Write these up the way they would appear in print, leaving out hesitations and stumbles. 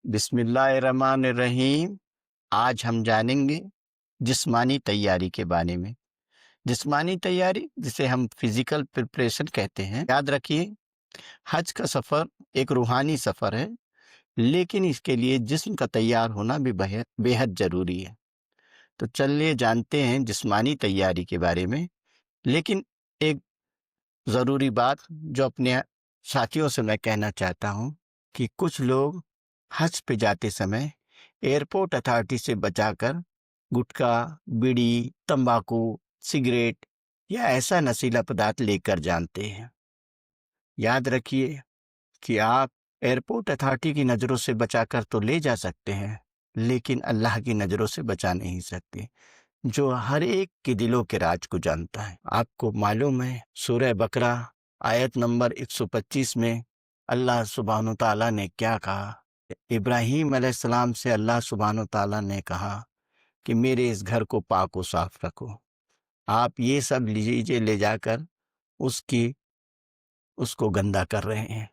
बिस्मिल्लाहिर्रहमानिर्रहीम। आज हम जानेंगे जिस्मानी तैयारी के बारे में। जिस्मानी तैयारी जिसे हम फिजिकल प्रिपरेशन कहते हैं। याद रखिए, हज का सफ़र एक रूहानी सफ़र है, लेकिन इसके लिए जिस्म का तैयार होना भी बेहद बेहद ज़रूरी है। तो चलिए जानते हैं जिस्मानी तैयारी के बारे में। लेकिन एक ज़रूरी बात जो अपने साथियों से मैं कहना चाहता हूँ कि कुछ लोग हज पे जाते समय एयरपोर्ट अथॉरिटी से बचाकर गुटखा, बीड़ी, तंबाकू, सिगरेट या ऐसा नशीला पदार्थ लेकर जानते हैं। याद रखिए कि आप एयरपोर्ट अथॉरिटी की नज़रों से बचाकर तो ले जा सकते हैं, लेकिन अल्लाह की नज़रों से बचा नहीं सकते, जो हर एक के दिलों के राज को जानता है। आपको मालूम है, सूरह बकरा आयत नंबर 125 में अल्लाह सुब्हानो ताला ने क्या कहा? इब्राहीम अलैहिस्सलाम से अल्लाह सुब्हानो ताला ने कहा कि मेरे इस घर को पाक व साफ रखो। आप ये सब लीजिए ले जाकर उसको गंदा कर रहे हैं।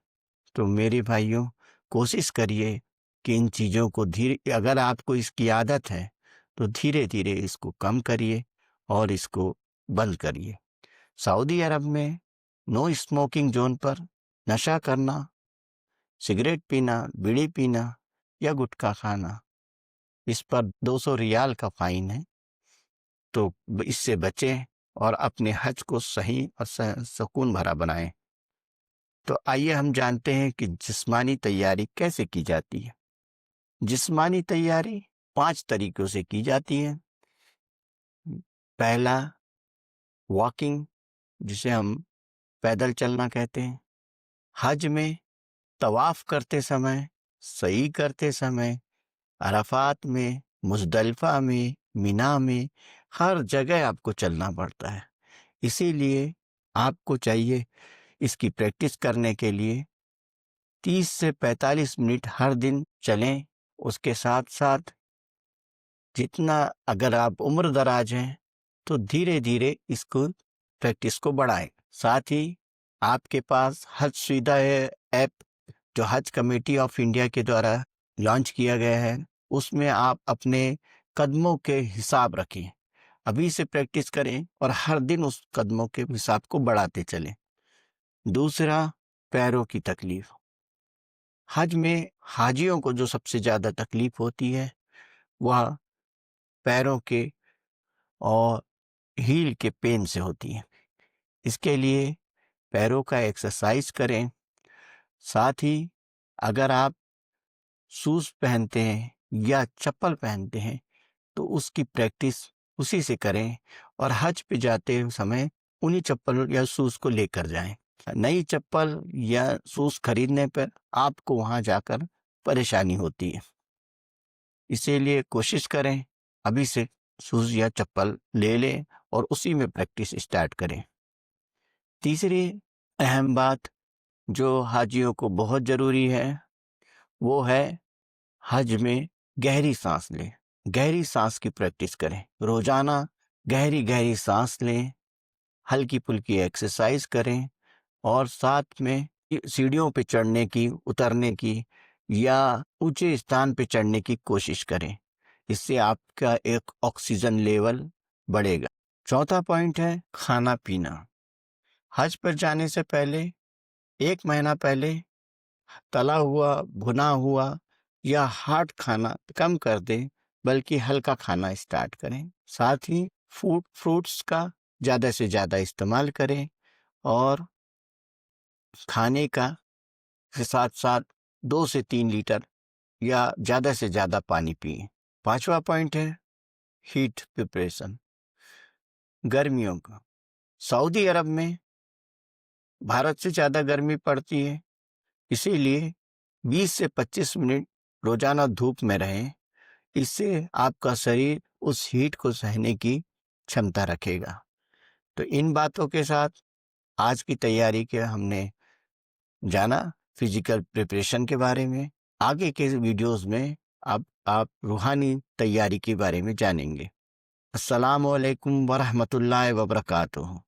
तो मेरे भाइयों, कोशिश करिए कि इन चीज़ों को धीरे, अगर आपको इसकी आदत है तो धीरे धीरे इसको कम करिए और इसको बंद करिए। सऊदी अरब में नो स्मोकिंग जोन पर नशा करना, सिगरेट पीना, बीड़ी पीना या गुटखा खाना, इस पर 200 रियाल का फाइन है। तो इससे बचें और अपने हज को सही और सुकून भरा बनाएं। तो आइए हम जानते हैं कि जिस्मानी तैयारी कैसे की जाती है। जिस्मानी तैयारी 5 तरीकों से की जाती है। पहला, वॉकिंग, जिसे हम पैदल चलना कहते हैं। हज में तवाफ करते समय, सई करते समय, अराफात में, मुज़दलिफ़ा में, मिना में, हर जगह आपको चलना पड़ता है। इसीलिए आपको चाहिए इसकी प्रैक्टिस करने के लिए 30 से 45 मिनट हर दिन चलें। उसके साथ-साथ जितना, अगर आप उम्र दराज हैं तो धीरे-धीरे इसको प्रैक्टिस को बढ़ाएँ। साथ ही आपके पास हज सुविधा है ऐप, जो हज कमेटी ऑफ इंडिया के द्वारा लॉन्च किया गया है। उसमें आप अपने कदमों के हिसाब रखें। अभी से प्रैक्टिस करें और हर दिन उस कदमों के हिसाब को बढ़ाते चलें। दूसरा, पैरों की तकलीफ। हज में हाजियों को जो सबसे ज़्यादा तकलीफ होती है वह पैरों के और हील के पेन से होती है। इसके लिए पैरों का एक्सरसाइज करें। साथ ही अगर आप शूज़ पहनते हैं या चप्पल पहनते हैं तो उसकी प्रैक्टिस उसी से करें और हज पे जाते समय उन्हीं चप्पल या शूज़ को लेकर जाएं। नई चप्पल या शूज़ खरीदने पर आपको वहां जाकर परेशानी होती है। इसीलिए कोशिश करें अभी से शूज़ या चप्पल ले लें और उसी में प्रैक्टिस स्टार्ट करें। तीसरी अहम बात जो हाजियों को बहुत ज़रूरी है वो है हज में गहरी सांस लें। गहरी सांस की प्रैक्टिस करें। रोजाना गहरी गहरी सांस लें, हल्की फुल्की एक्सरसाइज करें और साथ में सीढ़ियों पे चढ़ने की, उतरने की या ऊंचे स्थान पे चढ़ने की कोशिश करें। इससे आपका एक ऑक्सीजन लेवल बढ़ेगा। चौथा पॉइंट है खाना पीना। हज पर जाने से पहले 1 महीना पहले तला हुआ, भुना हुआ या हार्ड खाना कम कर दें, बल्कि हल्का खाना स्टार्ट करें। साथ ही फ्रूट्स का ज़्यादा से ज़्यादा इस्तेमाल करें और खाने का के साथ साथ 2 से 3 लीटर या ज़्यादा से ज़्यादा पानी पिएं। पांचवा पॉइंट है हीट प्रिपरेशन। गर्मियों का, सऊदी अरब में भारत से ज़्यादा गर्मी पड़ती है, इसीलिए 20 से 25 मिनट रोजाना धूप में रहें। इससे आपका शरीर उस हीट को सहने की क्षमता रखेगा। तो इन बातों के साथ आज की तैयारी के हमने जाना फिजिकल प्रिपरेशन के बारे में। आगे के वीडियोस में अब आप रूहानी तैयारी के बारे में जानेंगे। अस्सलामु अलैकुम वरहमतुल्लाहि वबरकातुहू।